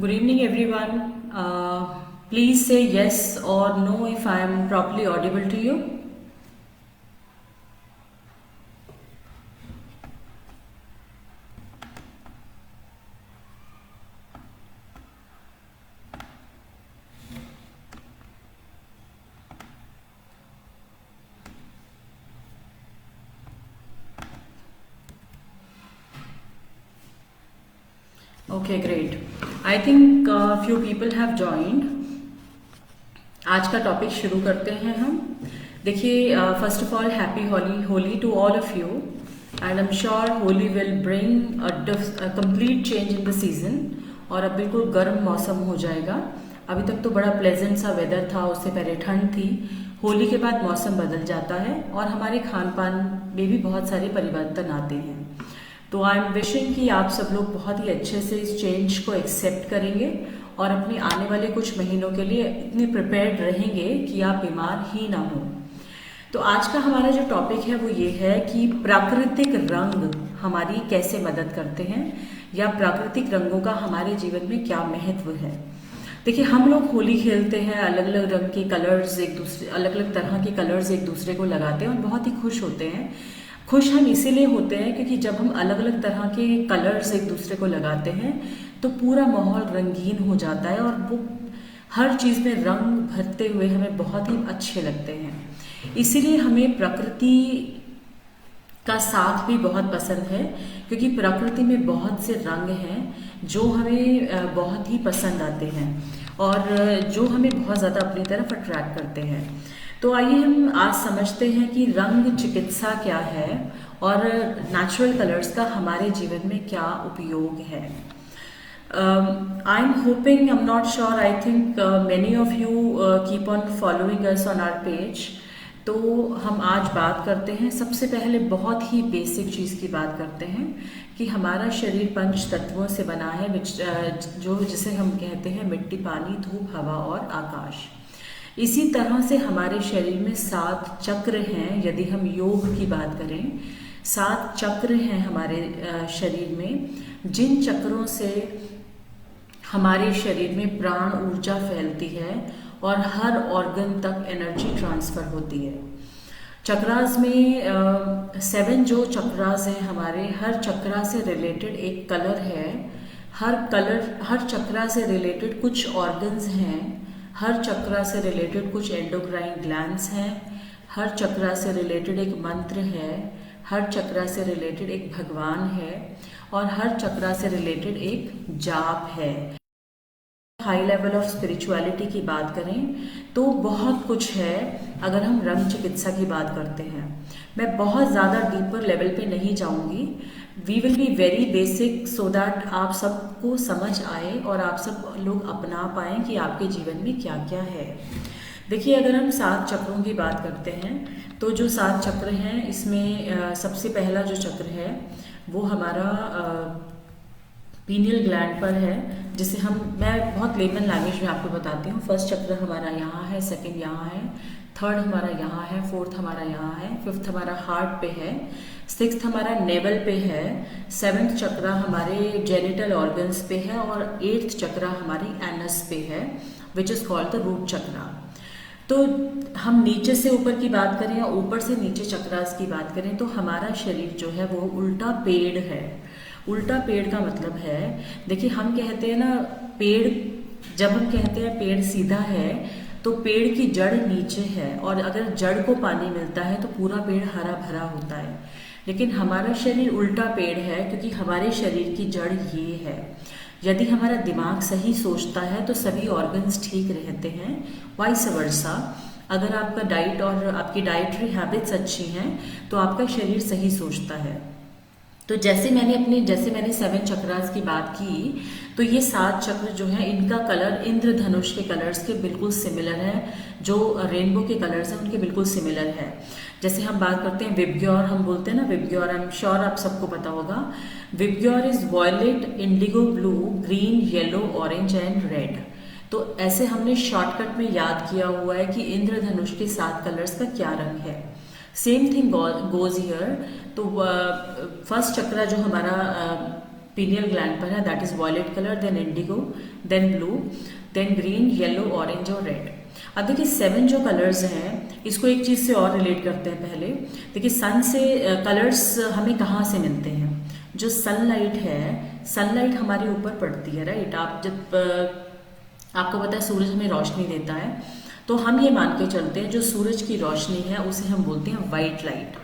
Good evening, everyone. Please say yes or no if I am properly audible to you. Okay, great. I think few people have joined. आज का topic शुरू करते हैं हम. देखिए, first of all happy Holi to all of you, and I am sure Holi will bring a complete change in the season. और अब बिल्कुल गर्म मौसम हो जाएगा. अभी तक तो बड़ा प्लेजेंट सा वेदर था, उससे पहले ठंड थी. होली के बाद मौसम बदल जाता है और हमारे खान पान में भी बहुत सारे परिवर्तन आते हैं. तो आई एम विशिंग कि आप सब लोग बहुत ही अच्छे से इस चेंज को एक्सेप्ट करेंगे और अपने आने वाले कुछ महीनों के लिए इतने प्रिपेयर्ड रहेंगे कि आप बीमार ही ना हो. तो आज का हमारा जो टॉपिक है वो ये है कि प्राकृतिक रंग हमारी कैसे मदद करते हैं, या प्राकृतिक रंगों का हमारे जीवन में क्या महत्व है. देखिए, हम लोग होली खेलते हैं, अलग अलग रंग के कलर्स एक दूसरे अलग अलग तरह के कलर्स एक दूसरे को लगाते हैं और बहुत ही खुश होते हैं. खुश हम इसीलिए होते हैं क्योंकि जब हम अलग अलग तरह के कलर्स एक दूसरे को लगाते हैं तो पूरा माहौल रंगीन हो जाता है और वो हर चीज़ में रंग भरते हुए हमें बहुत ही अच्छे लगते हैं. इसीलिए हमें प्रकृति का साथ भी बहुत पसंद है, क्योंकि प्रकृति में बहुत से रंग हैं जो हमें बहुत ही पसंद आते हैं और जो हमें बहुत ज़्यादा अपनी तरफ अट्रैक्ट करते हैं. तो आइए हम आज समझते हैं कि रंग चिकित्सा क्या है और नेचुरल कलर्स का हमारे जीवन में क्या उपयोग है. I am hoping, I am not sure, I think many of you keep on following us on our page. तो हम आज बात करते हैं, सबसे पहले बहुत ही बेसिक चीज़ की बात करते हैं कि हमारा शरीर पंच तत्वों से बना है, जिसे हम कहते हैं मिट्टी, पानी, धूप, हवा और आकाश. इसी तरह से हमारे शरीर में 7 चक्र हैं. यदि हम योग की बात करें, 7 चक्र हैं हमारे शरीर में, जिन चक्रों से हमारे शरीर में प्राण ऊर्जा फैलती है और हर ऑर्गन तक एनर्जी ट्रांसफर होती है. चक्रास में 7 जो चक्रास हैं हमारे, हर चक्रा से रिलेटेड एक कलर है. हर चक्रा से रिलेटेड कुछ ऑर्गन्स हैं. हर चक्रा से रिलेटेड कुछ एंडोक्राइन ग्लैंड्स हैं. हर चक्रा से रिलेटेड एक मंत्र है. हर चक्रा से रिलेटेड एक भगवान है और हर चक्रा से रिलेटेड एक जाप है. हाई लेवल ऑफ स्पिरिचुअलिटी की बात करें तो बहुत कुछ है. अगर हम रंग चिकित्सा की बात करते हैं, मैं बहुत ज़्यादा डीपर लेवल पे नहीं जाऊंगी. We will be very basic so that आप सबको समझ आए और आप सब लोग अपना पाएँ कि आपके जीवन में क्या क्या है. देखिए, अगर हम 7 चक्रों की बात करते हैं तो जो 7 चक्र हैं इसमें सबसे पहला जो चक्र है वो हमारा पीनियल ग्लैंड पर है, जिसे मैं बहुत लेमन लैंग्वेज में आपको बताती हूँ. फर्स्ट चक्र हमारा यहाँ है, सेकंड यहाँ है, थर्ड हमारा यहाँ है, फोर्थ हमारा यहाँ है, फिफ्थ हमारा हार्ट पे है, सिक्स्थ हमारा नेवल पे है, सेवन्थ चक्र हमारे जेनिटल ऑर्गन्स पे है और 8th चक्र हमारी एनस पे है, which is called the root chakra. तो हम नीचे से ऊपर की बात करें या ऊपर से नीचे चक्रास की बात करें तो हमारा शरीर जो है वो उल्टा पेड़ है. उल्टा पेड़ का मतलब है, देखिए हम कहते हैं ना पेड़, जब हम कहते हैं पेड़ सीधा है तो पेड़ की जड़ नीचे है और अगर जड़ को पानी मिलता है तो पूरा पेड़ हरा भरा होता है. लेकिन हमारा शरीर उल्टा पेड़ है क्योंकि हमारे शरीर की जड़ ये है. यदि हमारा दिमाग सही सोचता है तो सभी ऑर्गन्स ठीक रहते हैं. वाइस वर्सा, अगर आपका डाइट और आपकी डाइटरी हैबिट्स अच्छी हैं तो आपका शरीर सही सोचता है. तो जैसे मैंने 7 चक्रास की बात की, तो ये 7 चक्र जो हैं इनका कलर इंद्रधनुष के कलर्स के बिल्कुल सिमिलर है. जो रेनबो के कलर्स हैं उनके बिल्कुल सिमिलर है. जैसे हम बात करते हैं विबग्योर, हम बोलते हैं ना विबग्योर, आई एम श्योर आप सबको पता होगा. VIBGYOR is violet, indigo blue, green, yellow, orange and red. तो ऐसे हमने शॉर्टकट में याद किया हुआ है कि इंद्रधनुष के 7 कलर्स का क्या रंग है. Same thing goes here. तो फर्स्ट चक्र जो हमारा पीनियल ग्लैंड पर है, that is violet colour, then indigo, then blue, then green, yellow, orange और रेड। अब देखिए 7 जो कलर्स हैं इसको एक चीज से और रिलेट करते हैं। पहले देखिए सन से कलर्स हमें कहाँ से मिलते हैं? जो सनलाइट है, सनलाइट हमारे ऊपर पड़ती है, राइट। आप जब आपको पता है सूरज हमें रोशनी देता है, तो हम ये मान के चलते हैं जो सूरज की रोशनी है उसे हम बोलते हैं वाइट लाइट।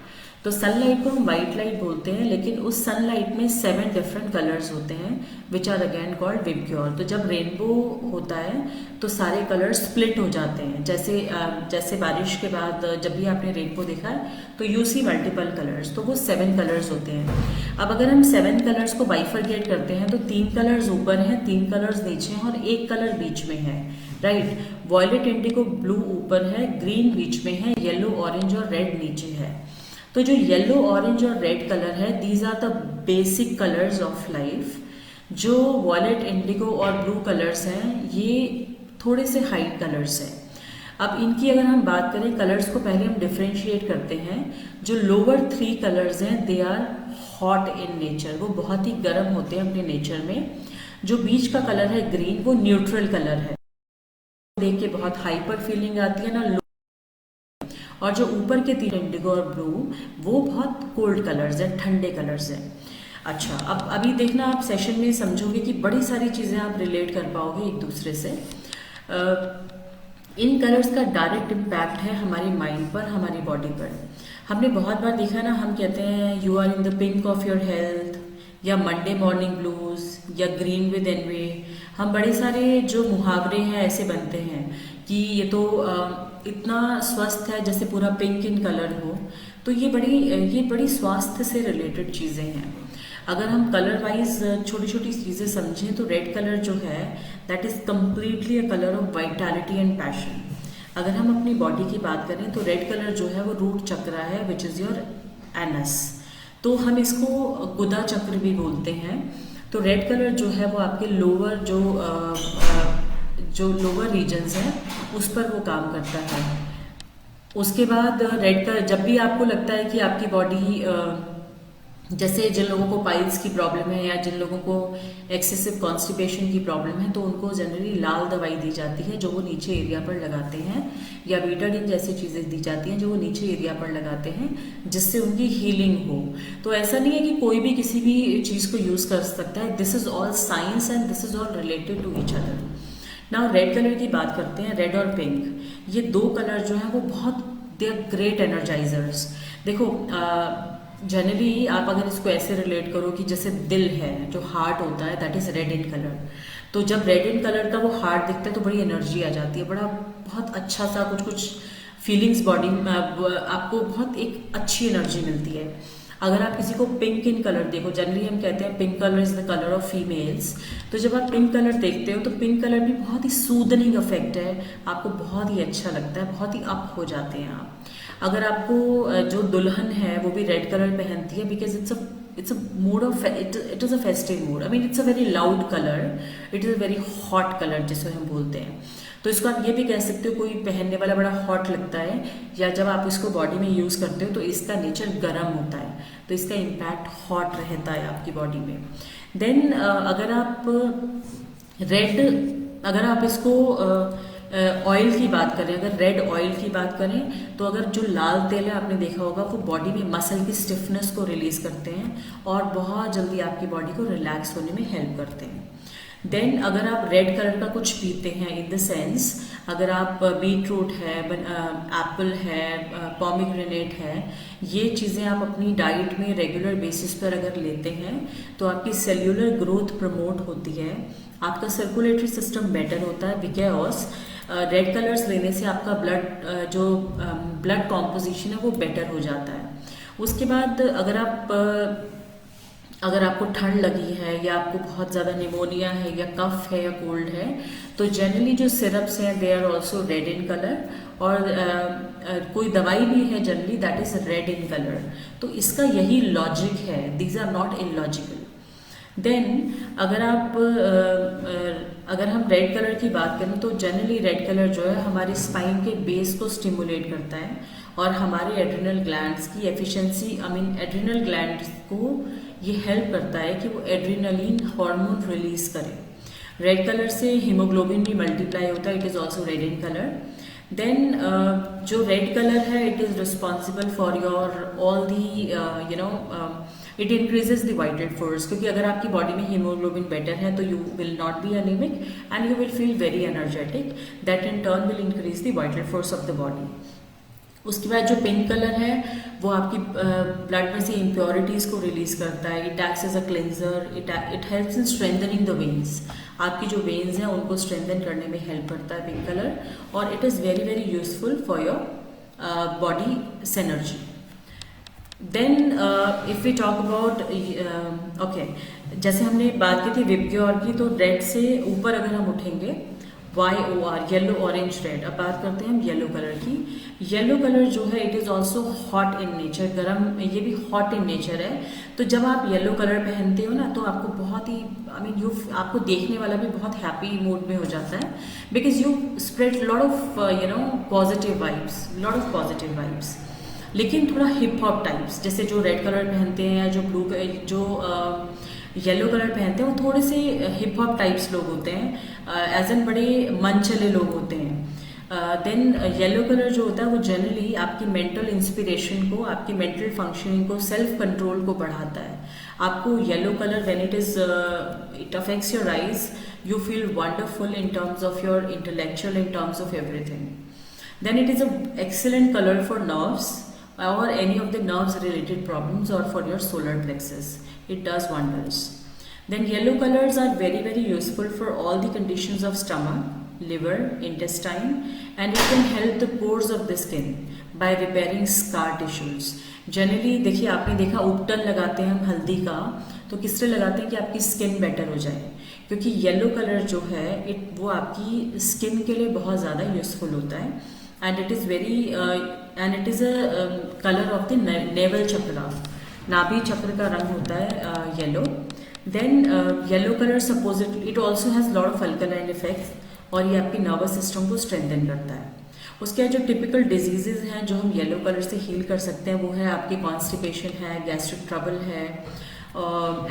तो सनलाइट को हम वाइट लाइट बोलते हैं, लेकिन उस सनलाइट में 7 डिफरेंट कलर्स होते हैं which are again called VIBGYOR. तो जब रेनबो होता है तो सारे कलर्स स्प्लिट हो जाते हैं। जैसे बारिश के बाद जब भी आपने रेनबो देखा है तो यू सी मल्टीपल कलर्स, तो वो 7 कलर्स होते हैं। अब अगर हम 7 कलर्स को बाइफरकेट करते हैं तो 3 कलर्स ऊपर हैं, 3 कलर्स नीचे हैं और 1 कलर बीच में है, राइट। वॉयलेट, इंडिगो, ब्लू ऊपर है, ग्रीन बीच में है, येलो, ऑरेंज और रेड नीचे है। तो जो येलो, ऑरेंज और रेड कलर है, these are the basic colours of life. जो वॉयलेट, इंडिगो और ब्लू कलर्स हैं ये थोड़े से हाइट कलर्स हैं। अब इनकी अगर हम बात करें कलर्स को, पहले हम डिफ्रेंशिएट करते हैं। जो लोअर 3 कलर्स हैं they are hot in nature, वो बहुत ही गर्म होते हैं अपने नेचर में। जो बीच का कलर है ग्रीन, वो न्यूट्रल कलर है, देख के बहुत हाइपर फीलिंग आती है ना। और जो ऊपर के 3 इंडिगो और ब्लू, वो बहुत कोल्ड कलर्स हैं, ठंडे कलर्स हैं। अच्छा, अब अभी देखना आप सेशन में समझोगे कि बड़ी सारी चीज़ें आप रिलेट कर पाओगे एक दूसरे से। इन कलर्स का डायरेक्ट इम्पैक्ट है हमारी माइंड पर, हमारी बॉडी पर। हमने बहुत बार देखा ना, हम कहते हैं you are in the pink of your health, या मंडे मॉर्निंग ब्लूज, या ग्रीन विद एनवे। हम बड़े सारे जो मुहावरे हैं ऐसे बनते हैं कि ये तो इतना स्वस्थ है जैसे पूरा पिंक इन कलर हो। तो ये बड़ी स्वास्थ्य से रिलेटेड चीज़ें हैं। अगर हम कलर वाइज छोटी छोटी चीज़ें समझें तो रेड कलर जो है that is completely a colour of vitality and passion. अगर हम अपनी बॉडी की बात करें तो रेड कलर जो है वो रूट चक्र है विच इज़ योर एनस। तो हम इसको गुदा चक्र भी बोलते हैं। तो रेड कलर जो है वो आपके लोअर जो लोअर रीजन्स हैं उस पर वो काम करता है। उसके बाद रेड कलर, जब भी आपको लगता है कि आपकी बॉडी, जैसे जिन लोगों को पाइल्स की प्रॉब्लम है या जिन लोगों को एक्सेसिव कॉन्स्टिपेशन की प्रॉब्लम है, तो उनको जनरली लाल दवाई दी जाती है जो वो नीचे एरिया पर लगाते हैं, या बीटाडीन जैसी चीज़ें दी जाती हैं जो वो नीचे एरिया पर लगाते हैं जिससे उनकी हीलिंग हो। तो ऐसा नहीं है कि कोई भी किसी भी चीज़ को यूज़ कर सकता है। This is all science and this is all related to each other. Now red colour की बात करते हैं। रेड और पिंक, ये 2 कलर जो हैं वो बहुत, दे आर ग्रेट एनर्जाइजर्स। देखो जनरली आप अगर इसको ऐसे रिलेट करो कि जैसे दिल है, जो हार्ट होता है that is red in colour. तो जब रेड इन कलर का वो हार्ट दिखता है तो बड़ी एनर्जी आ जाती है, बड़ा बहुत अच्छा सा कुछ फीलिंग्स बॉडी में, आपको बहुत एक अच्छी एनर्जी मिलती है। अगर आप किसी को पिंक इन कलर देखो, जनरली हम कहते हैं pink colour is the colour of females. तो जब आप पिंक कलर देखते हो तो पिंक कलर भी बहुत ही सूदनिंग इफेक्ट है, आपको बहुत ही अच्छा लगता है, बहुत ही अप हो जाते हैं आप। अगर आपको जो दुल्हन है वो भी रेड कलर पहनती है because it's a mood off, it is a festive mood. I mean it's a very loud colour, it is a very hot colour जिसे हम बोलते हैं। तो इसको आप ये भी कह सकते हो कोई पहनने वाला बड़ा हॉट लगता है, या जब आप इसको बॉडी में यूज़ करते हो तो इसका नेचर गर्म होता है, तो इसका इम्पैक्ट हॉट रहता है आपकी बॉडी में। देन अगर आप इसको ऑयल की बात करें, अगर रेड ऑयल की बात करें तो अगर जो लाल तेल है आपने देखा होगा वो बॉडी में मसल की स्टिफनेस को रिलीज करते हैं और बहुत जल्दी आपकी बॉडी को रिलैक्स होने में हेल्प करते हैं। देन अगर आप रेड कलर का कुछ पीते हैं, इन द सेंस अगर आप बीट रूट है, एप्पल है, पॉमीग्रेनेट है, ये चीज़ें आप अपनी डाइट में रेगुलर बेसिस पर अगर लेते हैं तो आपकी सेल्यूलर ग्रोथ प्रमोट होती है, आपका सर्कुलेटरी सिस्टम बेटर होता है, बिकॉज रेड कलर्स लेने से आपका ब्लड कॉम्पोजिशन है वो बेटर हो जाता है। उसके बाद अगर आपको ठंड लगी है या आपको बहुत ज़्यादा निमोनिया है या कफ है या कोल्ड है तो जनरली जो सिरप्स हैं they are also red in colour, और कोई दवाई भी है generally that is red in colour. तो इसका यही लॉजिक है, these are not illogical. Then अगर हम रेड कलर की बात करें तो जनरली रेड कलर जो है हमारे स्पाइन के बेस को स्टिमुलेट करता है और हमारे एड्रिनल ग्लैंड्स की एफिशिएंसी, एड्रिनल ग्लैंड्स को ये हेल्प करता है कि वो एड्रेनलिन हार्मोन रिलीज करे। रेड कलर से हीमोग्लोबिन भी मल्टीप्लाई होता है, it is also red in colour. Then जो रेड कलर है it is responsible for your all the it increases the vital force, क्योंकि अगर आपकी बॉडी में हीमोग्लोबिन बेटर है तो you will not be anaemic and you will feel very energetic, that in turn will increase the vital force of the body. उसके बाद जो pink colour है वो आपकी ब्लड में से इम्प्योरिटीज को रिलीज करता है, it acts as a cleanser, it helps in strengthening the veins, आपकी जो वेन्स हैं उनको स्ट्रेंथन करने में हेल्प करता है पिंक कलर, और it is very very useful for your body synergy. Then if we talk about okay, जैसे हमने बात की थी विबग्योर की, तो रेड से ऊपर अगर हम उठेंगे YOR येलो ऑरेंज रेड, अब बात करते हैं हम येलो कलर की। येलो कलर जो है it is also hot in nature, गर्म, ये भी हॉट इन नेचर है। तो जब आप येलो कलर पहनते हो ना तो आपको बहुत ही आपको देखने वाला भी बहुत हैप्पी मूड में हो जाता है, because you spread lot of positive vibes. लेकिन थोड़ा हिप हॉप टाइप्स, जैसे जो रेड कलर पहनते हैं या जो येलो कलर पहनते हैं वो थोड़े से हिप हॉप टाइप्स लोग होते हैं, एज एन बड़े मन चले लोग होते हैं। देन येलो कलर जो होता है वो जनरली आपकी मेंटल इंस्पिरेशन को, आपकी मेंटल फंक्शनिंग को, सेल्फ कंट्रोल को बढ़ाता है। आपको yellow colour when it affects your eyes, you feel wonderful in terms of your intellectual, in terms of everything. Then it is a excellent colour for nerves or any of the nerves related problems, or for your solar plexus, it does wonders. Then yellow colors are very very useful for all the conditions of stomach, liver, intestine, and it can help the pores of the skin by repairing scar tissues. Generally देखिए, आपने देखा उपटन लगाते हैं हम हल्दी का, तो किस तरह लगाते हैं कि आपकी स्किन बेटर हो जाए, क्योंकि येलो कलर जो है वो आपकी स्किन के लिए बहुत ज़्यादा यूजफुल होता है, and it is very and it is a color of the navel chakra, नाभि चक्र का रंग होता है yellow. Then yellow colour supposedly it also has lot of alkaline effects, और ये आपकी नर्वस सिस्टम को स्ट्रेंथन करता है। उसके बाद जो टिपिकल डिजीजेज हैं जो हम येलो कलर से हील कर सकते हैं वो है आपकी कॉन्स्टिपेशन है, गैस्ट्रिक ट्रबल है,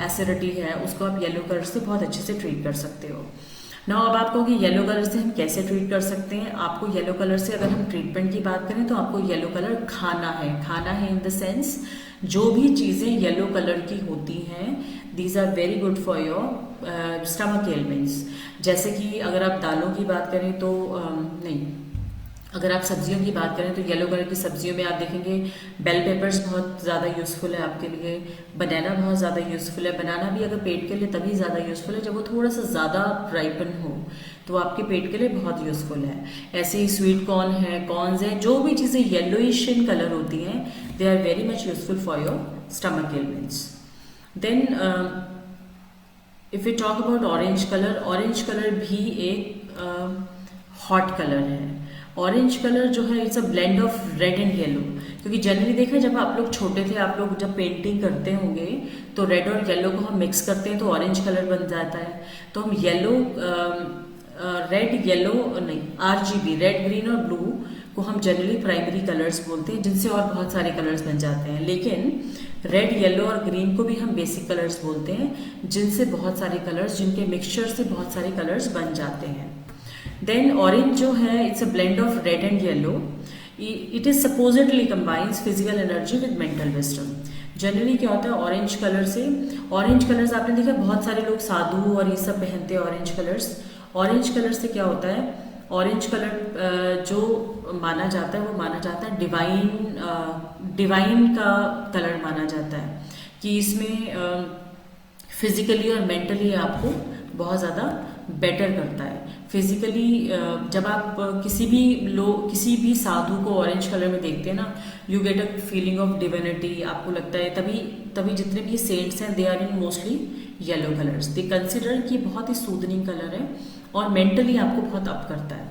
एसिडिटी है, उसको आप येलो कलर से बहुत अच्छे से ट्रीट कर सकते हो। ना अब आपको कि येलो कलर से हम कैसे ट्रीट कर सकते हैं, आपको येलो कलर से अगर हम ट्रीटमेंट की बात करें तो आपको येलो कलर खाना है इन द सेंस जो भी चीज़ें येलो कलर की होती हैं these are very good for your stomach elements. जैसे कि अगर आप दालों की बात करें तो अगर आप सब्जियों की बात करें तो येलो कलर की सब्जियों में आप देखेंगे बेल पेपर्स बहुत ज़्यादा यूज़फुल है आपके लिए, बनाना बहुत ज़्यादा यूज़फुल है। बनाना भी अगर पेट के लिए तभी ज़्यादा यूज़फुल है जब वो थोड़ा सा ज़्यादा राइपन हो, तो आपके पेट के लिए बहुत यूज़फुल है। ऐसे ही स्वीट कॉर्न है, कॉर्न्स हैं, जो भी चीज़ें येलोइश इन कलर होती हैं they are very much useful for your stomach elements. Then if you talk about orange colour भी एक हॉट कलर है। ऑरेंज कलर जो है it's a blend of red and yellow, क्योंकि जनरली देखा जब आप लोग छोटे थे, आप लोग जब पेंटिंग करते होंगे तो रेड और येलो को हम मिक्स करते हैं तो ऑरेंज कलर बन जाता है। तो हम RGB रेड ग्रीन और ब्लू को हम जनरली प्राइमरी कलर्स बोलते हैं, जिनसे और बहुत सारे कलर्स बन जाते हैं। लेकिन रेड, येलो और ग्रीन को भी हम बेसिक कलर्स बोलते हैं, जिनसे बहुत सारे कलर्स, जिनके मिक्सचर से बहुत सारे कलर्स बन जाते हैं। देन ऑरेंज जो है it's a blend of red and yellow, it is supposedly combines physical energy with mental wisdom. Generally क्या होता है ऑरेंज कलर्स आपने देखा बहुत सारे लोग साधु और ये सब पहनते हैं ऑरेंज कलर से क्या होता है, ऑरेंज कलर जो माना जाता है वो माना जाता है डिवाइन का कलर माना जाता है, कि इसमें फिजिकली और मेंटली आपको बहुत ज़्यादा बेटर करता है। फिजिकली जब आप किसी भी साधु को ऑरेंज कलर में देखते हैं ना, you get a feeling of divinity, आपको लगता है तभी जितने भी सेंट्स हैं they are in mostly yellow colours. They consider कि बहुत ही सूदनिंग कलर है और मेंटली आपको बहुत अप करता है।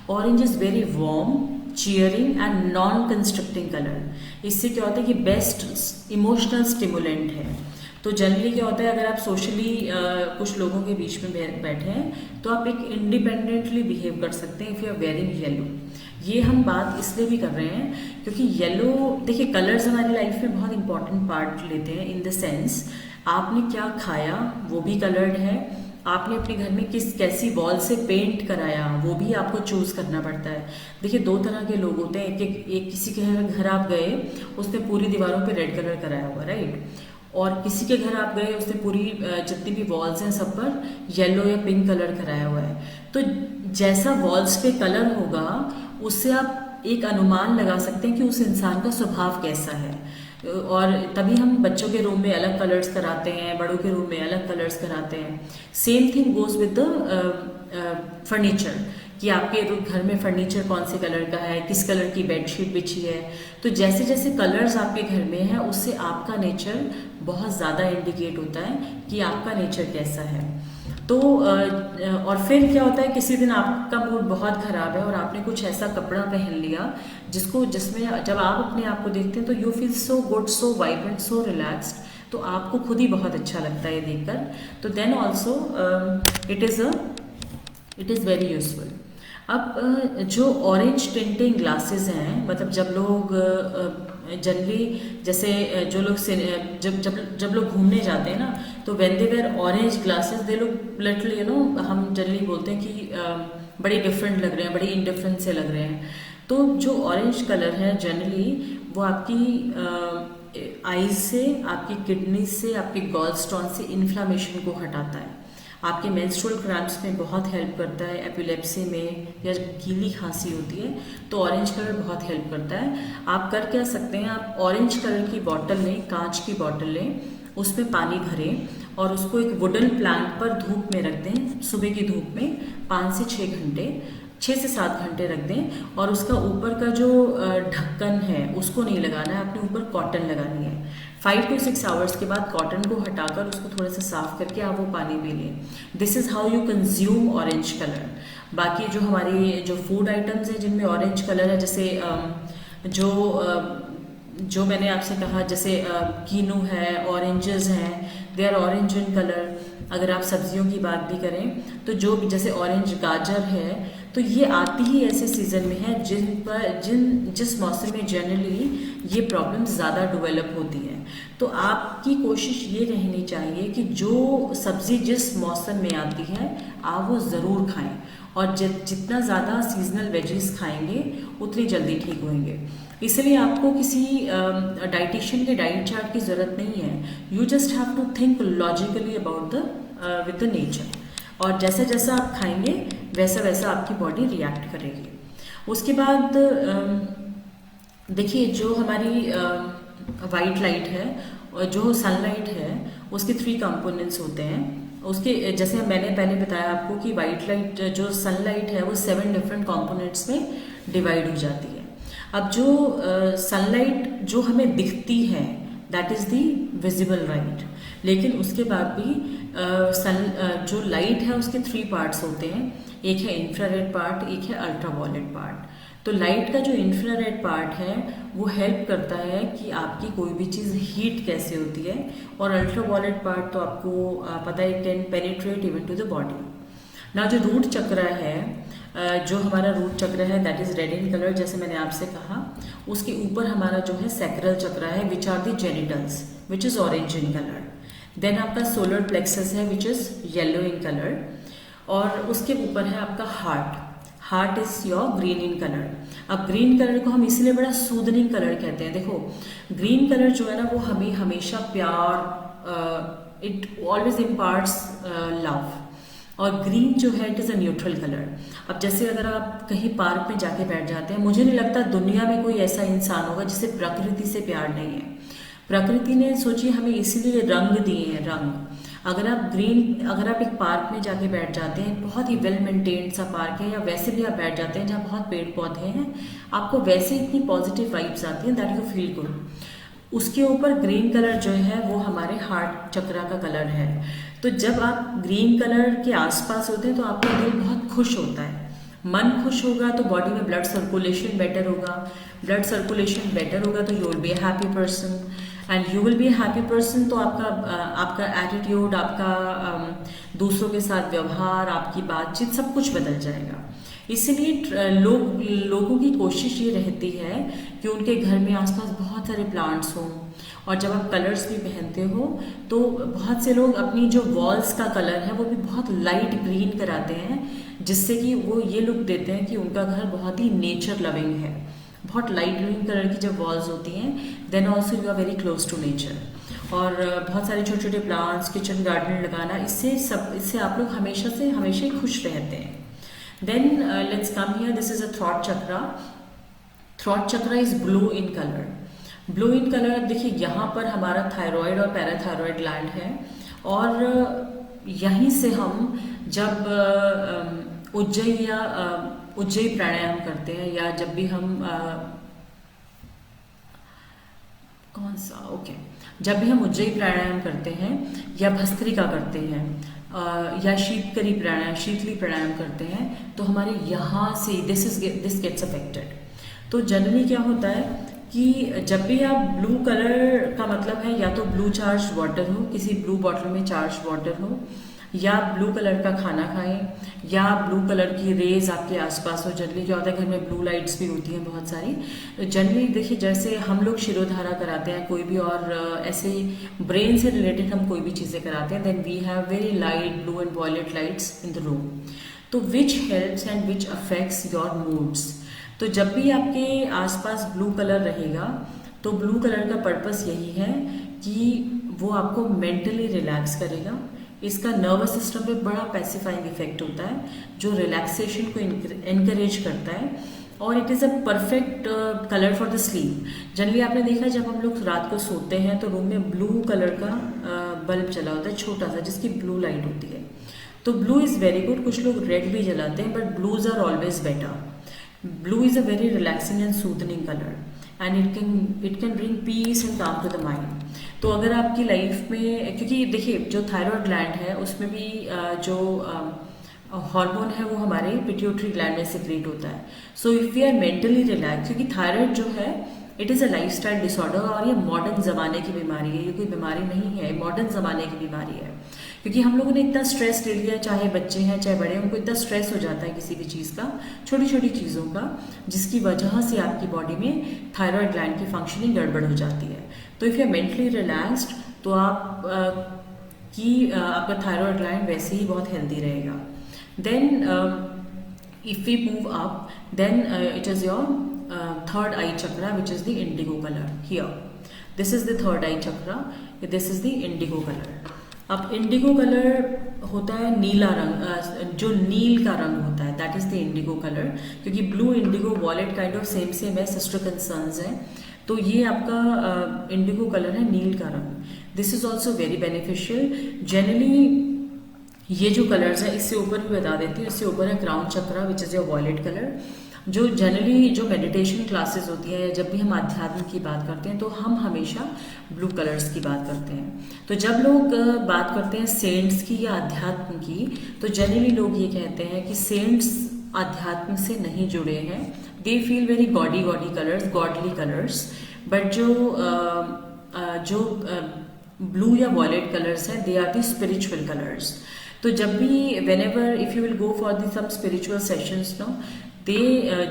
Orange is very warm, cheering and non constructing colour. इससे क्या होता है कि बेस्ट इमोशनल स्टिमुलेंट है। तो जनरली क्या होता है अगर आप सोशली कुछ लोगों के बीच में बैठे हैं तो आप एक इंडिपेंडेंटली बिहेव कर सकते हैं if you are wearing yellow. ये हम बात इसलिए भी कर रहे हैं क्योंकि येलो, देखिए कलर्स हमारी लाइफ में बहुत इंपॉर्टेंट पार्ट लेते हैं इन द सेंस आपने क्या खाया वो भी कलर्ड है, आपने अपने घर में कैसी वॉल से पेंट कराया वो भी आपको चूज करना पड़ता है। देखिए, दो तरह के लोग होते हैं। एक किसी के घर आप गए, उसने पूरी दीवारों पे रेड कलर कराया हुआ, राइट, और किसी के घर आप गए, उसने पूरी जितनी भी वॉल्स हैं सब पर येलो या पिंक कलर कराया हुआ है। तो जैसा वॉल्स पे कलर होगा उससे आप एक अनुमान लगा सकते हैं कि उस इंसान का स्वभाव कैसा है। और तभी हम बच्चों के रूम में अलग कलर्स कराते हैं, बड़ों के रूम में अलग कलर्स कराते हैं। Same thing goes with the furniture, कि आपके घर में फर्नीचर कौन से कलर का है, किस कलर की बेडशीट बिछी है। तो जैसे जैसे कलर्स आपके घर में है उससे आपका नेचर बहुत ज़्यादा इंडिकेट होता है कि आपका नेचर कैसा है। तो और फिर क्या होता है, किसी दिन आपका मूड बहुत खराब है और आपने कुछ ऐसा कपड़ा पहन लिया जिसमें जब आप अपने आप को देखते हैं तो you feel so good, so vibrant, so relaxed, तो आपको खुद ही बहुत अच्छा लगता है देखकर। तो then also it is very useful. अब जो ऑरेंज टिंटिंग ग्लासेस हैं, मतलब जब लोग जनरली जैसे जो लोग जब लोग घूमने जाते हैं ना, तो when they wear orange glasses they look little, हम जनरली बोलते हैं कि बड़े डिफरेंट लग रहे हैं, बड़े इंडिफरेंट से लग रहे हैं। तो जो ऑरेंज कलर है जनरली वो आपकी आईज से, आपकी किडनी से, आपके गॉल स्टोन से इन्फ्लामेशन को हटाता है, आपके मेंस्ट्रुअल क्रैम्प्स में बहुत हेल्प करता है, एपिलेप्सी में या गीली खांसी होती है तो ऑरेंज कलर बहुत हेल्प करता है। आप कर क्या सकते हैं, आप ऑरेंज कलर की बॉटल लें, कांच की बॉटल लें, उसमें पानी भरें और उसको एक वुडन प्लैंक पर धूप में रख दें, सुबह की धूप में 5 से 6 घंटे, 6 से 7 घंटे रख दें। और उसका ऊपर का जो ढक्कन है उसको नहीं लगाना है, अपने ऊपर कॉटन लगानी है। 5 to 6 आवर्स के बाद कॉटन को हटाकर उसको थोड़ा सा साफ करके आप वो पानी पी लें। This is how you consume orange colour. बाकी जो हमारी जो फूड आइटम्स हैं जिनमें ऑरेंज कलर है, जैसे जो मैंने आपसे कहा, जैसे कीनू है, ऑरेंजेस हैं, they are orange in colour. अगर आप सब्जियों की बात भी करें तो जो जैसे ऑरेंज गाजर है, तो ये आती ही ऐसे सीजन में है जिस मौसम में जनरली ये प्रॉब्लम्स ज़्यादा डेवलप होती हैं। तो आपकी कोशिश ये रहनी चाहिए कि जो सब्ज़ी जिस मौसम में आती है आप वो ज़रूर खाएं, और जितना ज़्यादा सीजनल वेजीज खाएंगे उतनी जल्दी ठीक होंगे। इसलिए आपको किसी डाइटिशियन के डाइट चार्ट की ज़रूरत नहीं है। You just have to think logically about with the nature, और जैसा जैसा आप खाएंगे वैसा वैसा आपकी बॉडी रिएक्ट करेगी। उसके बाद देखिए, जो हमारी वाइट लाइट है और जो सनलाइट है उसके 3 कंपोनेंट्स होते हैं। उसके जैसे मैंने पहले बताया आपको कि वाइट लाइट, जो सनलाइट है वो 7 डिफरेंट कंपोनेंट्स में डिवाइड हो जाती है। अब जो सनलाइट जो हमें दिखती है that is the visible light, लेकिन उसके बाद भी जो लाइट है उसके 3 पार्ट्स होते हैं। एक है इंफ्रारेड पार्ट, एक है अल्ट्रावायलेट पार्ट। तो लाइट का जो इंफ्रारेड पार्ट है वो हेल्प करता है कि आपकी कोई भी चीज़ हीट कैसे होती है, और अल्ट्रावायलेट पार्ट तो आपको पता है, can penetrate even to the body. ना जो रूट चक्र है, जो हमारा रूट चक्र है that is red in colour, जैसे मैंने आपसे कहा। उसके ऊपर हमारा जो है सैक्रल चक्र है which are the genitals which is orange in colour. Then आपका सोलर प्लेक्सस है which is yellow in colour, और उसके ऊपर है आपका heart is your green in colour. अब ग्रीन कलर को हम इसलिए बड़ा सूदनिंग कलर कहते हैं। देखो, ग्रीन कलर जो है ना वो हमें हमेशा प्यार, इट ऑलवेज इम्पार्ट्स लव, और ग्रीन जो है it is a neutral colour. अब जैसे अगर आप कहीं पार्क में जाके बैठ जाते हैं, मुझे नहीं लगता दुनिया में कोई ऐसा इंसान होगा जिसे प्रकृति से प्यार नहीं है। प्रकृति ने सोचिए हमें इसीलिए रंग दिए हैं, रंग। अगर आप एक पार्क में जाके बैठ जाते हैं, बहुत ही वेल मेंटेन्ड सा पार्क है, या वैसे भी आप बैठ जाते हैं जहाँ बहुत पेड़ पौधे हैं, आपको वैसे इतनी पॉजिटिव वाइब्स आती हैं दैट यू फील गुड। उसके ऊपर ग्रीन कलर जो है वो हमारे हार्ट चक्रा का कलर है। तो जब आप ग्रीन कलर के आसपास होते हैं तो आपका दिल बहुत खुश होता है, मन खुश होगा तो बॉडी में ब्लड सर्कुलेशन बेटर होगा, ब्लड सर्कुलेशन बेटर होगा तो you will be a happy person. And you will be happy person. तो आपका एटीट्यूड, आपका दूसरों के साथ व्यवहार, आपकी बातचीत, सब कुछ बदल जाएगा। इसीलिए लोगों की कोशिश ये रहती है कि उनके घर में आसपास बहुत सारे प्लांट्स हों। और जब आप कलर्स भी पहनते हो तो बहुत से लोग अपनी जो वॉल्स का कलर है वो भी बहुत लाइट ग्रीन कराते हैं, जिससे कि वो ये लुक देते हैं कि उनका घर बहुत ही नेचर लविंग है। बहुत लाइट ग्रीन कलर की जब वॉल्स होती हैं, then also you are very close to nature. और बहुत सारे छोटे छोटे प्लांट्स, किचन गार्डन लगाना, इससे आप लोग हमेशा ही खुश रहते हैं। Then let's come here, this is a throat chakra. Throat chakra is blue in colour. Blue in colour, देखिए यहाँ पर हमारा थायराइड और पैराथायराइड ग्लैंड है, और यहीं से हम जब उज्जयी प्राणायाम करते हैं, या जब भी हम जब भी हम उज्जयी प्राणायाम करते हैं, या भस्त्रिका करते हैं, या शीतली प्राणायाम करते हैं, तो हमारे यहाँ से दिस गेट्स अफेक्टेड। तो जनरली क्या होता है कि जब भी आप ब्लू कलर का मतलब है या तो ब्लू चार्ज वाटर हो, किसी ब्लू बॉटल में चार्ज वाटर हो, या ब्लू कलर का खाना खाएं, या ब्लू कलर की रेज आपके आसपास हो। जनरली क्या होता है, घर में ब्लू लाइट्स भी होती हैं बहुत सारी। जनरली देखिए, जैसे हम लोग शिरोधारा कराते हैं, कोई भी और ऐसे ब्रेन से रिलेटेड हम कोई भी चीज़ें कराते हैं, then we have very light blue and violet lights in the room, तो which helps and which affects your moods. तो जब भी आपके आसपास ब्लू कलर रहेगा, तो ब्लू कलर का पर्पस यही है कि वो आपको मेंटली रिलैक्स करेगा। इसका नर्वस सिस्टम पे बड़ा पैसिफाइंग इफेक्ट होता है, जो रिलैक्सेशन को एनकरेज करता है, और it is a perfect colour for the sleep. Generally आपने देखा, जब हम लोग रात को सोते हैं तो रूम में ब्लू कलर का बल्ब चला होता है, छोटा सा, जिसकी ब्लू लाइट होती है। तो ब्लू इज़ वेरी गुड। कुछ लोग रेड भी जलाते हैं, but blues are always better. Blue is a very relaxing and soothing color, and it can bring peace and calm to the mind. तो अगर आपकी लाइफ में, क्योंकि देखिए जो थायराइड ग्लैंड है उसमें भी जो हार्मोन है वो हमारे पिट्यूटरी ग्लैंड में सिक्रेट होता है। So if we are mentally relax, क्योंकि थायराइड जो है it is a lifestyle disorder, और ये मॉडर्न ज़माने की बीमारी है, ये कोई बीमारी नहीं है, मॉडर्न ज़माने की बीमारी है। क्योंकि हम लोगों ने इतना स्ट्रेस ले लिया, चाहे बच्चे हैं चाहे बड़े हैं, उनको इतना स्ट्रेस हो जाता है किसी भी चीज़ का, छोटी छोटी चीज़ों का, जिसकी वजह से आपकी बॉडी में थायराइड ग्लैंड की फंक्शनिंग गड़बड़ हो जाती है। तो if you are mentally relaxed, तो आपका थायराइड ग्लैंड वैसे ही बहुत हेल्दी रहेगा। Then if we move up, then it is your third eye chakra, which is the indigo colour. Here this is the third eye chakra, this is the indigo colour. अब indigo colour होता है नीला रंग, जो नील का रंग होता है, that is the indigo colour. क्योंकि blue, indigo, violet kind of same है, सिस्टर कंसर्न्स हैं, तो ये आपका इंडिगो कलर है, नील का रंग। This is also very beneficial. Generally ये जो कलर्स हैं, इससे ऊपर भी बता देती हूँ, इससे ऊपर है crown chakra, which is your violet colour. जो जनरली जो मेडिटेशन क्लासेस होती है, जब भी हम अध्यात्म की बात करते हैं, तो हम हमेशा ब्लू कलर्स की बात करते हैं। तो जब लोग बात करते हैं सेंट्स की या अध्यात्म की, तो जनरली लोग ये कहते हैं कि सेंट्स अध्यात्म से नहीं जुड़े हैं, they feel very gaudy colours, godly colours, but जो ब्लू या वॉलेट कलर्स हैं, they are the spiritual colours. तो जब भी whenever if you will go for the some spiritual sessions, no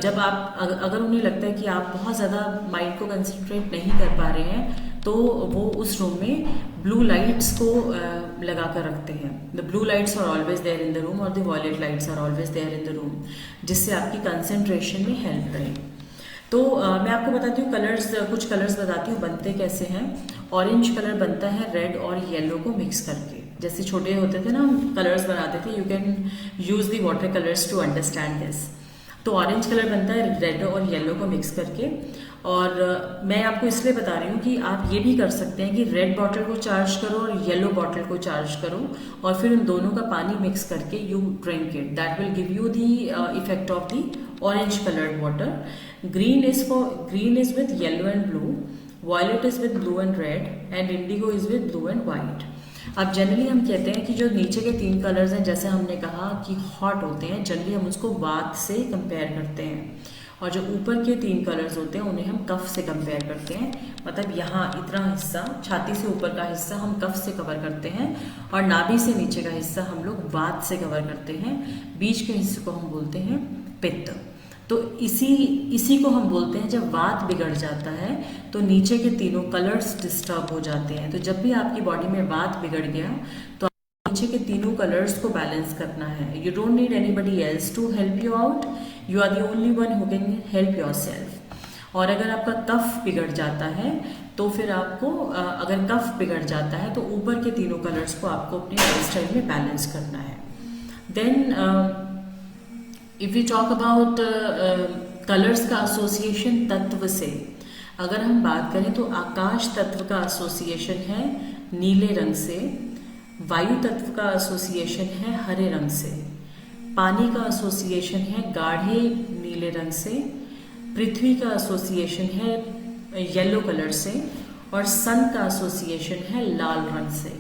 जब आप अगर उन्हें लगता है कि आप बहुत ज़्यादा माइंड को कंसंट्रेट नहीं कर पा रहे हैं, तो वो उस रूम में ब्लू लाइट्स को लगा कर रखते हैं। The blue lights are always there in the room, और the violet lights are always there in the room, जिससे आपकी कंसंट्रेशन में हेल्प करे। तो मैं आपको बताती हूँ कुछ कलर्स बताती हूँ बनते कैसे हैं। ऑरेंज कलर बनता है रेड और येलो को मिक्स करके। जैसे छोटे होते थे ना, हम कलर्स बनाते थे, you can use the water colours to understand this. तो ऑरेंज कलर बनता है रेड और येलो को मिक्स करके। और मैं आपको इसलिए बता रही हूँ कि आप ये भी कर सकते हैं कि रेड बॉटल को चार्ज करो और येलो बॉटल को चार्ज करो, और फिर उन दोनों का पानी मिक्स करके you drink it. That will give you the effect of the orange coloured water. Green is with yellow and blue, violet is with blue and red, and indigo is with blue and white. अब generally हम कहते हैं कि जो नीचे के 3 colours हैं, जैसे हमने कहा कि हॉट होते हैं, जनरली हम उसको वात से कंपेयर करते हैं। और जो ऊपर के 3 कलर्स होते हैं उन्हें हम कफ से कंपेयर करते हैं। मतलब यहाँ इतना हिस्सा, छाती से ऊपर का हिस्सा हम कफ से कवर करते हैं और नाभि से नीचे का हिस्सा हम लोग वात से कवर करते हैं। बीच के हिस्से को हम बोलते हैं पित्त। तो इसी को हम बोलते हैं जब वात बिगड़ जाता है तो नीचे के तीनों कलर्स डिस्टर्ब हो जाते हैं। तो जब भी आपकी बॉडी में वात बिगड़ गया तो नीचे के तीनों कलर्स को बैलेंस करना है। You don't need anybody else to help you out, you are the only one who can help yourself. और अगर आपका कफ बिगड़ जाता है तो फिर आपको अगर कफ बिगड़ जाता है तो ऊपर के तीनों कलर्स को आपको अपने लाइफस्टाइल में बैलेंस करना है। Then if you talk about colours का एसोसिएशन तत्व से, अगर हम बात करें तो आकाश तत्व का एसोसिएशन है नीले रंग से, वायु तत्व का एसोसिएशन है हरे रंग से, पानी का एसोसिएशन है गाढ़े नीले रंग से, पृथ्वी का एसोसिएशन है येलो कलर से और सन का एसोसिएशन है लाल रंग से।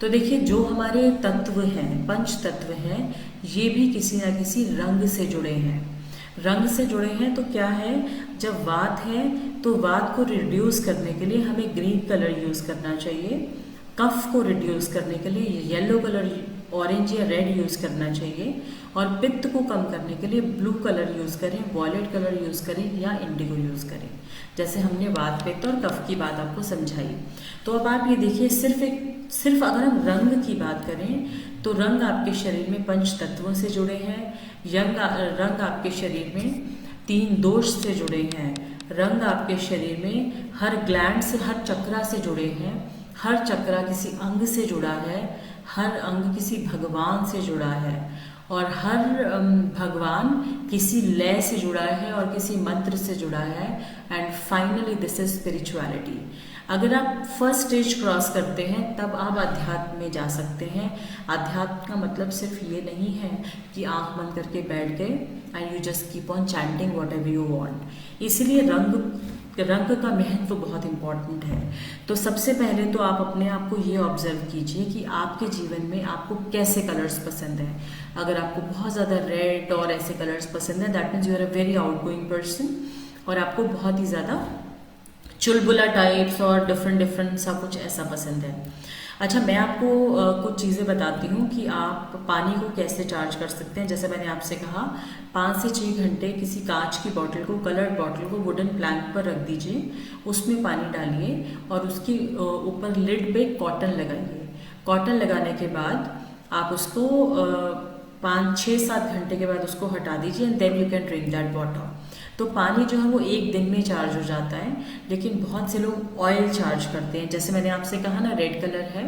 तो देखिए जो हमारे तत्व हैं, पंच तत्व हैं, ये भी किसी ना किसी रंग से जुड़े हैं। रंग से जुड़े हैं तो क्या है, जब वात है तो वात को रिड्यूस करने के लिए हमें ग्रीन कलर यूज करना चाहिए, कफ को रिड्यूस करने के लिए येलो कलर, ऑरेंज या रेड यूज करना चाहिए, और पित्त को कम करने के लिए ब्लू कलर यूज करें, वॉयलेट कलर यूज करें या इंडिगो यूज करें। जैसे हमने वात, पित्त और कफ की बात आपको समझाई। तो अब आप ये देखिए, सिर्फ अगर हम रंग की बात करें तो रंग आपके शरीर में पंच तत्वों से जुड़े हैं, रंग आपके शरीर में 3 दोष से जुड़े हैं, रंग आपके शरीर में हर ग्लैंड से, हर चक्रा से जुड़े हैं, हर चक्रा किसी अंग से जुड़ा है, हर अंग किसी भगवान से जुड़ा है और हर भगवान किसी लय से जुड़ा है और किसी मंत्र से जुड़ा है। And finally this is spirituality. अगर आप फर्स्ट स्टेज क्रॉस करते हैं तब आप अध्यात्म में जा सकते हैं। अध्यात्म का मतलब सिर्फ ये नहीं है कि आंख बंद करके बैठ गए and you just keep on chanting what ever you want. इसलिए रंग का महत्व बहुत इंपॉर्टेंट है। तो सबसे पहले तो आप अपने आप को ये ऑब्जर्व कीजिए कि आपके जीवन में आपको कैसे कलर्स पसंद है। अगर आपको बहुत ज़्यादा रेड और ऐसे कलर्स पसंद है, that means you are a very outgoing person, और आपको बहुत ही ज़्यादा चुलबुला टाइप्स और डिफरेंट सा कुछ ऐसा पसंद है। अच्छा, मैं आपको कुछ चीज़ें बताती हूँ कि आप पानी को कैसे चार्ज कर सकते हैं। जैसे मैंने आपसे कहा, 5 से 6 घंटे किसी कांच की बॉटल को, कलर्ड बॉटल को वुडन प्लैंक पर रख दीजिए, उसमें पानी डालिए और उसके ऊपर लिड पे कॉटन लगाइए। कॉटन लगाने के बाद आप उसको 5, 6, 7 घंटे के बाद उसको हटा दीजिए and then you can drink that water. तो पानी जो है वो 1 दिन में चार्ज हो जाता है। लेकिन बहुत से लोग ऑयल चार्ज करते हैं। जैसे मैंने आपसे कहा ना, रेड कलर है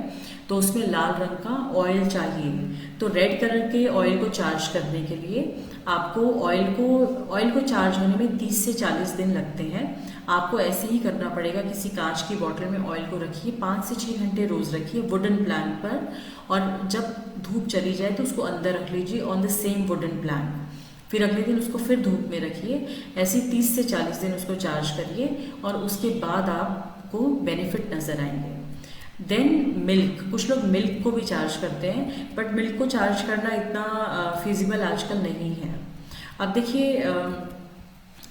तो उसमें लाल रंग का ऑयल चाहिए। तो रेड कलर के ऑयल को चार्ज करने के लिए आपको ऑयल को चार्ज होने में 30 से 40 दिन लगते हैं। आपको ऐसे ही करना पड़ेगा। किसी कांच की बोतल में ऑयल को रखिए, 5 से 6 घंटे रोज रखिए वुडन प्लैंक पर, और जब धूप चली जाए तो उसको अंदर रख लीजिए on the same wooden plank. फिर अगले दिन उसको फिर धूप में रखिए। ऐसे 30 से 40 दिन उसको चार्ज करिए और उसके बाद आपको बेनिफिट नजर आएंगे। देन मिल्क, कुछ लोग मिल्क को भी चार्ज करते हैं, बट मिल्क को चार्ज करना इतना फिजिबल आजकल नहीं है। अब देखिए,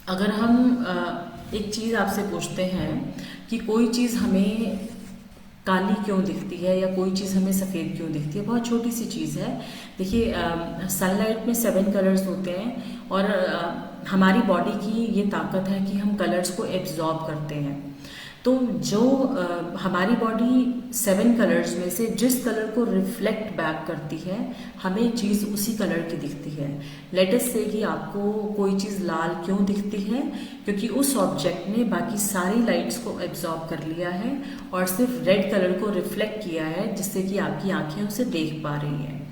अगर हम एक चीज़ आपसे पूछते हैं कि कोई चीज़ हमें काली क्यों दिखती है या कोई चीज़ हमें सफ़ेद क्यों दिखती है, बहुत छोटी सी चीज़ है। देखिए, सनलाइट में 7 कलर्स होते हैं और हमारी बॉडी की ये ताकत है कि हम कलर्स को एब्जॉर्ब करते हैं। तो जो हमारी बॉडी 7 कलर्स में से जिस कलर को रिफ्लेक्ट बैक करती है, हमें चीज़ उसी कलर की दिखती है। लेट अस से कि आपको कोई चीज़ लाल क्यों दिखती है, क्योंकि उस ऑब्जेक्ट ने बाकी सारी लाइट्स को एब्जॉर्ब कर लिया है और सिर्फ रेड कलर को रिफ्लेक्ट किया है, जिससे कि आपकी आंखें उसे देख पा रही हैं।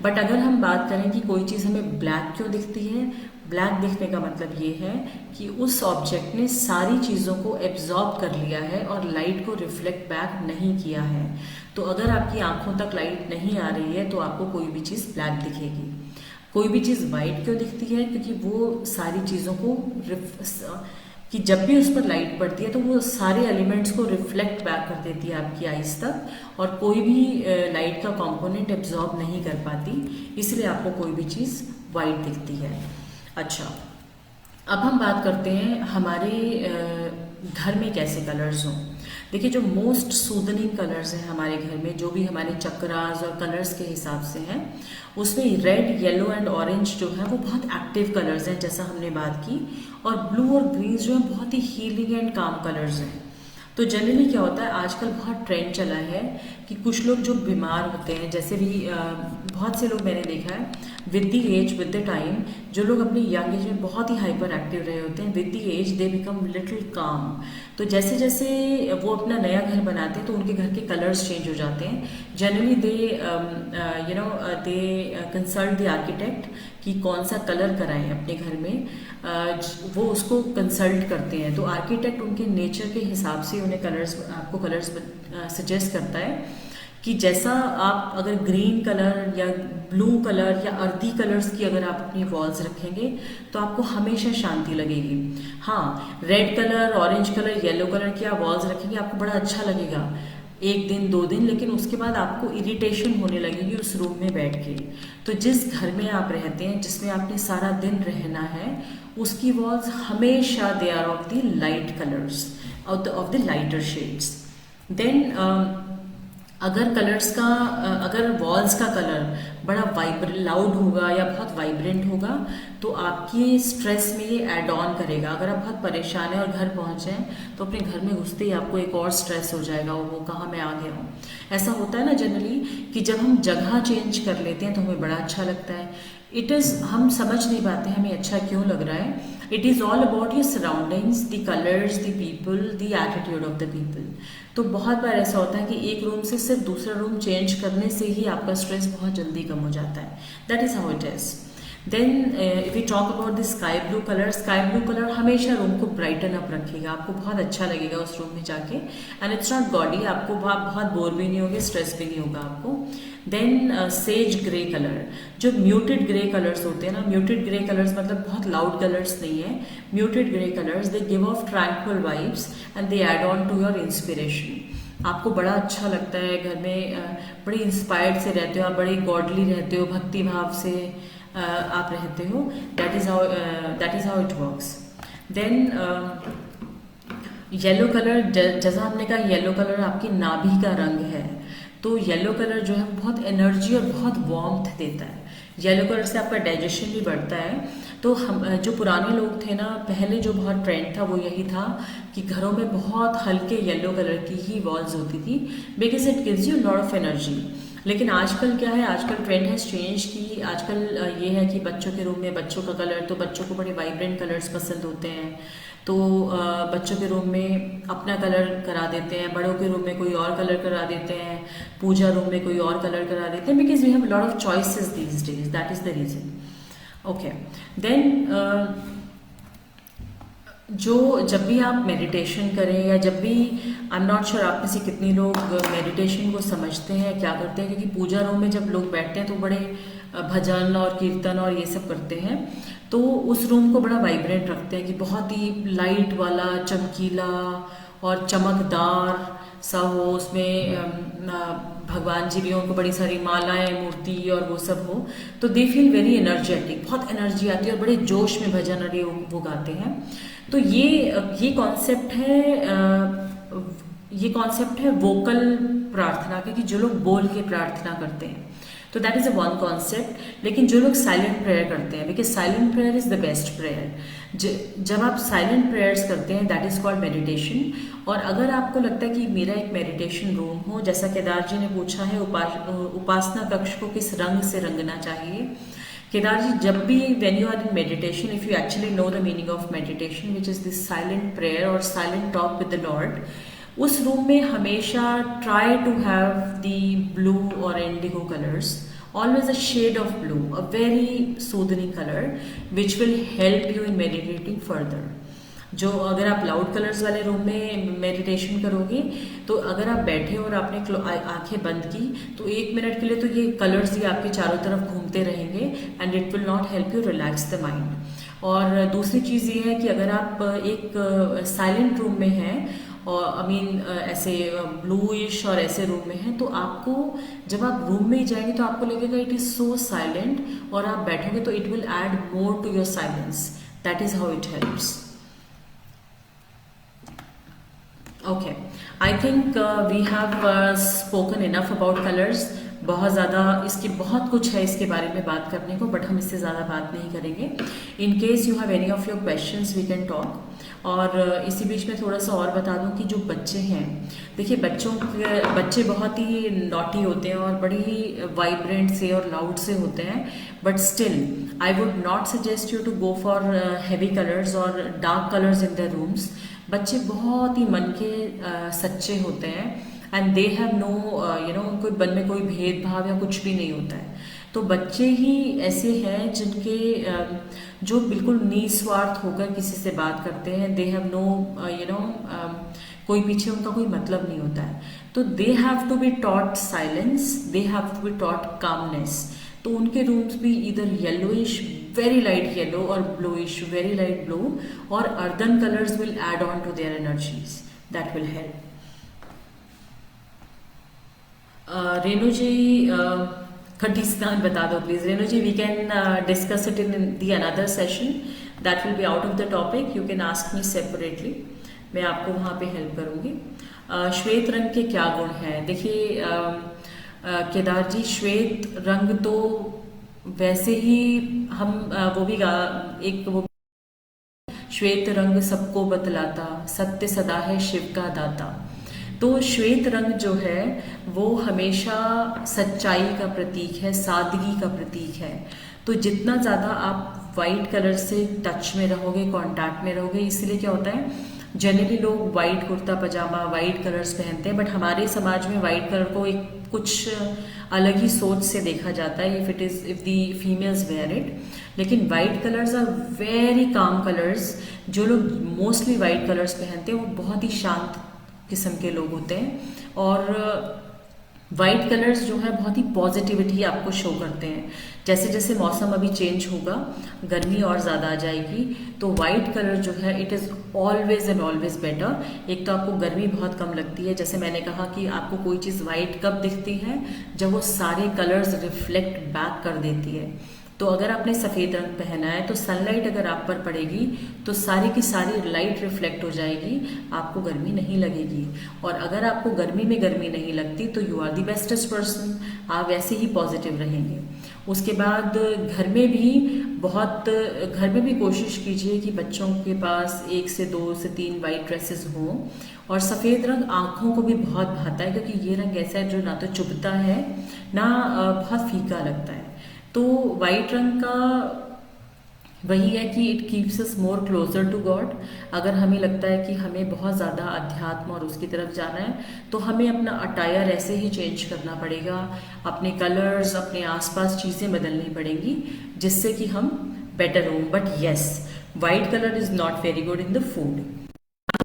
बट अगर हम बात करें कि कोई चीज़ हमें ब्लैक क्यों दिखती है, ब्लैक दिखने का मतलब ये है कि उस ऑब्जेक्ट ने सारी चीज़ों को एब्जॉर्ब कर लिया है और लाइट को रिफ्लेक्ट बैक नहीं किया है। तो अगर आपकी आंखों तक लाइट नहीं आ रही है तो आपको कोई भी चीज़ ब्लैक दिखेगी। कोई भी चीज़ वाइट क्यों दिखती है, क्योंकि वो सारी चीज़ों को कि जब भी उस पर लाइट पड़ती है तो वो सारे एलिमेंट्स को रिफ्लेक्ट बैक कर देती है आपकी आईज तक, और कोई भी लाइट का कंपोनेंट एब्जॉर्ब नहीं कर पाती, इसलिए आपको कोई भी चीज़ वाइट दिखती है। अच्छा, अब हम बात करते हैं हमारे घर में कैसे कलर्स हों। देखिए, जो मोस्ट सूदनिंग कलर्स हैं हमारे घर में, जो भी हमारे चक्रास और कलर्स के हिसाब से हैं, उसमें रेड, येलो एंड ऑरेंज जो है वो बहुत एक्टिव कलर्स हैं, जैसा हमने बात की। और ब्लू और ग्रीन जो है बहुत ही हीलिंग एंड काम कलर्स हैं। तो जनरली क्या होता है, आजकल बहुत ट्रेंड चला है कि कुछ लोग जो बीमार होते हैं, जैसे भी बहुत से लोग मैंने देखा है with the age, with the time, जो लोग अपनी यंग एज में बहुत ही हाइपर एक्टिव रहे होते हैं, with the age they become little calm. तो जैसे जैसे वो अपना नया घर बनाते हैं तो उनके घर के कलर्स चेंज हो जाते हैं। Generally they they consult the architect कि कौन सा कलर कराएं अपने घर में। वो उसको कंसल्ट करते हैं, तो आर्किटेक्ट उनके नेचर के हिसाब से उन्हें आपको कलर्स सजेस्ट करता है कि जैसा आप अगर ग्रीन कलर या ब्लू कलर या अर्दी कलर्स की अगर आप अपनी वॉल्स रखेंगे तो आपको हमेशा शांति लगेगी। हाँ, red colour, orange colour, yellow colour की आप वॉल्स रखेंगे, आपको बड़ा अच्छा लगेगा एक दिन दो दिन, लेकिन उसके बाद आपको इरिटेशन होने लगेगी उस रूम में बैठ के। तो जिस घर में आप रहते हैं, जिसमें आपने सारा दिन रहना है, उसकी वॉल्स हमेशा they are of the light colours, of the lighter shades. Then अगर कलर्स का अगर वॉल्स का कलर बड़ा लाउड होगा या बहुत वाइब्रेंट होगा तो आपकी स्ट्रेस में ये ऐड ऑन करेगा। अगर आप बहुत परेशान हैं और घर पहुंचे हैं तो अपने घर में घुसते ही आपको एक और स्ट्रेस हो जाएगा, वो कहाँ मैं आ गया हूँ। ऐसा होता है ना जनरली कि जब हम जगह चेंज कर लेते हैं तो हमें बड़ा अच्छा लगता है। हम समझ नहीं पाते हमें अच्छा क्यों लग रहा है। It is all about your surroundings, the colours, the people, the attitude of the people. तो बहुत बार ऐसा होता है कि एक रूम से सिर्फ दूसरा रूम चेंज करने से ही आपका स्ट्रेस बहुत जल्दी कम हो जाता है। That is how it is. Then if you talk about the sky blue colour हमेशा रूम को ब्राइटन अप रखेगा, आपको बहुत अच्छा लगेगा उस रूम में जाके। एंड इट्स नॉट गॉडी, आपको बहुत बोर भी नहीं होगे, स्ट्रेस भी नहीं होगा आपको। देन सेज ग्रे कलर, जो म्यूटेड ग्रे कलर्स होते हैं ना, म्यूटेड ग्रे कलर्स मतलब बहुत लाउड कलर्स नहीं है। Muted grey colours they give off tranquil vibes and they add on to your inspiration. आपको बड़ा अच्छा लगता है घर में, बड़े इंस्पायर्ड से रहते हो आप, बड़े गॉडली रहते हो, भक्ति भाव से आप रहते हो। That is how it works. Then yellow colour, जैसा हमने कहा येलो कलर आपकी नाभि का रंग है, तो येलो कलर जो है बहुत एनर्जी और बहुत वार्मथ देता है। येलो कलर से आपका डाइजेशन भी बढ़ता है। तो हम जो पुराने लोग थे ना, पहले जो बहुत ट्रेंड था वो यही था कि घरों में बहुत हल्के येलो कलर की ही वॉल्स होती थी, because it gives you lot of energy. लेकिन आजकल क्या है, आजकल ट्रेंड हैज चेंज कि आजकल ये है कि बच्चों के रूम में बच्चों का कलर, तो बच्चों को बड़े वाइब्रेंट कलर्स पसंद होते हैं, तो बच्चों के रूम में अपना कलर करा देते हैं, बड़ों के रूम में कोई और कलर करा देते हैं, पूजा रूम में कोई और कलर करा देते हैं, because we have lot of choices these days, that is the reason. Okay, then जब भी आप मेडिटेशन करें या जब भी, आई एम नॉट श्योर आप में से कितने लोग मेडिटेशन को समझते हैं, क्या करते हैं, क्योंकि पूजा रूम में जब लोग बैठते हैं तो बड़े भजन और कीर्तन और ये सब करते हैं, तो उस रूम को बड़ा वाइब्रेंट रखते हैं कि बहुत ही लाइट वाला, चमकीला और चमकदार सा हो, उसमें भगवान जी भी हों, उनको बड़ी सारी मालाएं, मूर्ति और वो सब हो, तो दे फील वेरी एनर्जेटिक, बहुत एनर्जी आती है और बड़े जोश में भजन और वो गाते हैं। तो ये कॉन्सेप्ट है वोकल प्रार्थना का, कि जो लोग बोल के प्रार्थना करते हैं, तो that is a one concept. लेकिन जो लोग साइलेंट प्रेयर करते हैं, because silent prayer is the best prayer, जब आप साइलेंट प्रेयर्स करते हैं दैट इज कॉल्ड मेडिटेशन। और अगर आपको लगता है कि मेरा एक मेडिटेशन रूम हो, जैसा केदार जी ने पूछा है उपासना कक्ष को किस रंग से रंगना चाहिए, केदार जी जब भी when you are in meditation, if you actually know the meaning of meditation which is this silent prayer और silent talk with the lord, उस रूम में हमेशा try to have the blue और indigo colours, always a shade of blue, a very soothing colour which will help you in meditating further. जो अगर आप loud colours वाले room में meditation करोगे, तो अगर आप बैठे और आपने आंखें बंद की तो 1 मिनट के लिए तो ये कलर्स ही आपके चारों तरफ घूमते रहेंगे and it will not help you relax the mind. और दूसरी चीज़ ये है कि अगर आप एक साइलेंट रूम में हैं और ऐसे ब्लूइश और ऐसे रूम में हैं, तो आपको जब आप रूम में ही जाएंगे तो आपको लगेगा इट इज़ सो साइलेंट, और आप बैठोगे तो it will add more to your silence. That is how it helps. Okay, I think we have spoken enough about colors. बहुत ज़्यादा इसके बहुत कुछ है इसके बारे में बात करने को, बट हम इससे ज़्यादा बात नहीं करेंगे. In case you have any of your questions we can talk. और इसी बीच में थोड़ा सा और बता दूं कि जो बच्चे हैं, देखिए बच्चे बहुत ही नॉटी होते हैं और बड़ी ही वाइब्रेंट से और लाउड से होते हैं, but still I would not suggest you to go for heavy colours और dark colours in their rooms. बच्चे बहुत ही मन के सच्चे होते हैं एंड दे हैव नो कोई मन में कोई भेदभाव या कुछ भी नहीं होता है. तो बच्चे ही ऐसे हैं जिनके जो बिल्कुल निस्वार्थ होकर किसी से बात करते हैं. दे हैव नो कोई पीछे उनका कोई मतलब नहीं होता है. तो they have to be taught silence, they have to be taught calmness. तो उनके रूम्स भी इधर येलोइश, वेरी लाइट येलो, और ब्लूइश, वेरी लाइट ब्लू, और earthen colours will add on to their energies. That will help. Renu ji खट्टी स्नान बता दो please. Renu ji, we can discuss it in the another session. That will be out of the topic. You can ask me separately. मैं आपको वहां पे help करूंगी. श्वेत रंग के क्या गुण हैं? देखिए केदार जी, श्वेत रंग तो वैसे ही हम वो भी एक वो श्वेत रंग सबको बतलाता, सत्य सदा है शिव का दाता. तो श्वेत रंग जो है वो हमेशा सच्चाई का प्रतीक है, सादगी का प्रतीक है. तो जितना ज़्यादा आप वाइट कलर से टच में रहोगे, कांटेक्ट में रहोगे, इसलिए क्या होता है, जनरली लोग वाइट कुर्ता पजामा, वाइट कलर्स पहनते हैं, बट हमारे समाज में वाइट कलर को एक कुछ अलग ही सोच से देखा जाता है if the females wear it. लेकिन white colours are very calm colours. जो लोग मोस्टली वाइट कलर्स पहनते हैं वो बहुत ही शांत किस्म के लोग होते हैं, और वाइट कलर्स जो है बहुत ही पॉजिटिविटी आपको शो करते हैं. जैसे जैसे मौसम अभी चेंज होगा, गर्मी और ज़्यादा आ जाएगी, तो वाइट कलर जो है it is always and always better. एक तो आपको गर्मी बहुत कम लगती है. जैसे मैंने कहा कि आपको कोई चीज़ वाइट कब दिखती है, जब वो सारे कलर्स रिफ्लेक्ट बैक कर देती है. तो अगर आपने सफ़ेद रंग पहना है तो सनलाइट अगर आप पर पड़ेगी तो सारी की सारी लाइट रिफ्लेक्ट हो जाएगी, आपको गर्मी नहीं लगेगी. और अगर आपको गर्मी में गर्मी नहीं लगती तो you are the bestest person, आप वैसे ही पॉजिटिव रहेंगे. उसके बाद घर में भी कोशिश कीजिए कि बच्चों के पास 1 से 2 से 3 वाइट ड्रेसेस हों. और सफ़ेद रंग आँखों को भी बहुत भाता है, क्योंकि ये रंग ऐसा है जो ना तो चुभता है ना बहुत फीका लगता है. तो वाइट रंग का वही है कि it keeps us more closer to God. अगर हमें लगता है कि हमें बहुत ज़्यादा अध्यात्म और उसकी तरफ जाना है, तो हमें अपना अटायर ऐसे ही चेंज करना पड़ेगा, अपने कलर्स, अपने आसपास चीज़ें बदलनी पड़ेंगी, जिससे कि हम बेटर हों. But yes, white colour is not very good in the food.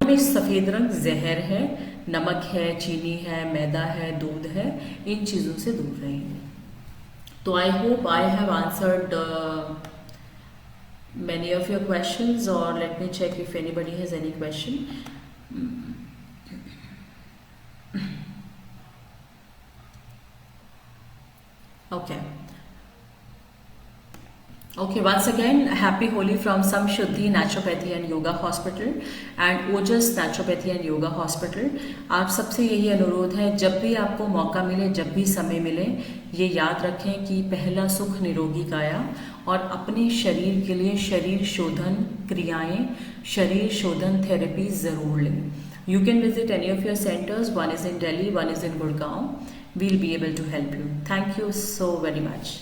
में सफ़ेद रंग जहर है, नमक है, चीनी है, मैदा है, दूध है, इन चीज़ों से दूर रहेंगे. So I hope I have answered many of your questions, or let me check if anybody has any question. Okay, once again, happy Holi from Samshuddhi Naturopathy and Yoga Hospital and Ojas Naturopathy and Yoga Hospital. आप सबसे यही अनुरोध है, जब भी आपको मौका मिले, जब भी समय मिले, ये याद रखें कि पहला सुख निरोगी काया, और अपने शरीर के लिए शरीर शोधन क्रियाएं, शरीर शोधन थेरेपी ज़रूर लें. You can visit any of your centers. One is in Delhi, one is in Gurgaon. We'll be able to help you. Thank you so very much.